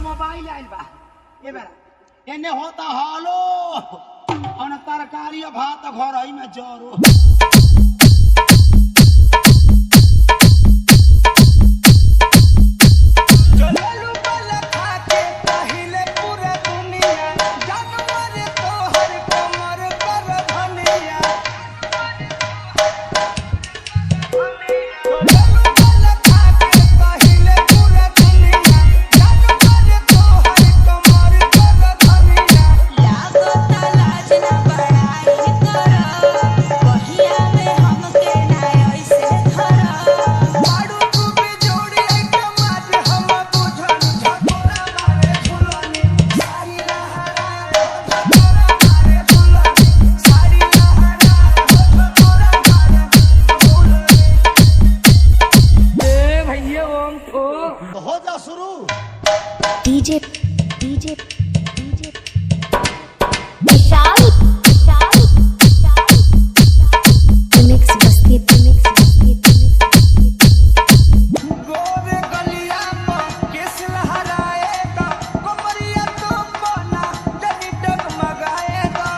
Mobile आइल बा ए बेरा एने होता हालो और तरकारी भात घर ही में जरो डीजे डीजे डीजे विशाल विशाल मिक्स बस्ती गोरे गलिया में किस लहराएगा कमरिया तो बना जनी डगमगाएगा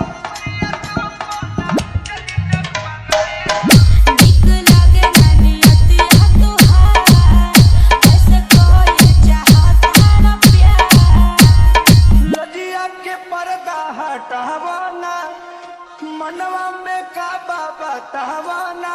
निक लागे ननियत या तुहार ऐसे कोई चाहता ना प्यार लजिया के पर्दा हटावाना मनवा में का बाबा तहवाना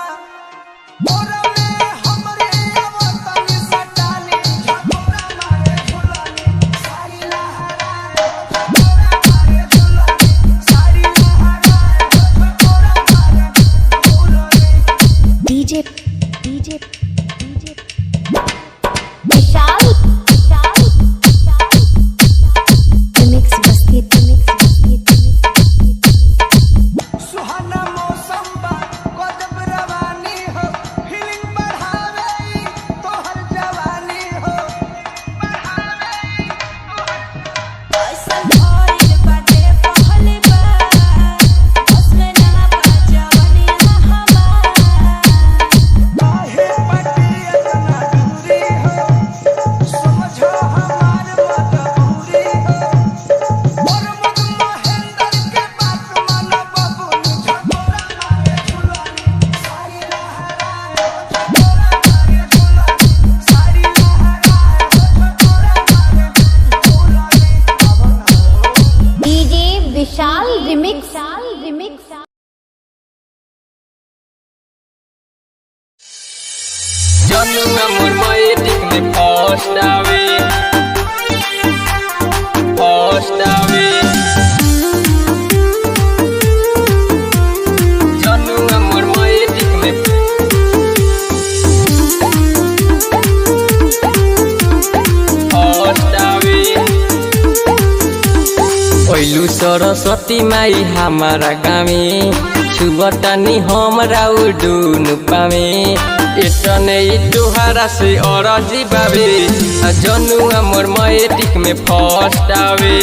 और में हमरे अवतनी सटानी झकोरा मारे झुलानी साड़ी लहराए झकोरा मारे झुलानी साड़ी लहराए झकोरा मारे झुलानी डीजे डीजे डीजे विशाल विशाल मिक्स बस्ती सुहाना मौसम बा गजब रवानी हो फीलिंग बढ़ावे तोहर जवानी हो ऐसा भइल बाटे पहले बार उसमें ना बजवनिया हमार काहे पटी इतना दूरी हो समझो हमार मजबूरी हो और मुझ महेंद्र के बात मानो बबुल झकोरा मारे झुलानी साड़ी लहराए झकोरा मारे झुलानी साड़ी लहराए झकोरा मारे झुलानी डीजे विशाल remix Jangan amor maetik me postawe Jangan amor maetik me postawe ओइलू सरस्वती माई हमारा गावे छुबतानी हमरा उडुन पावे एटने तुहारा से अरजी बाबे जनु हमर मैट्रिक में फर्स्ट आवे।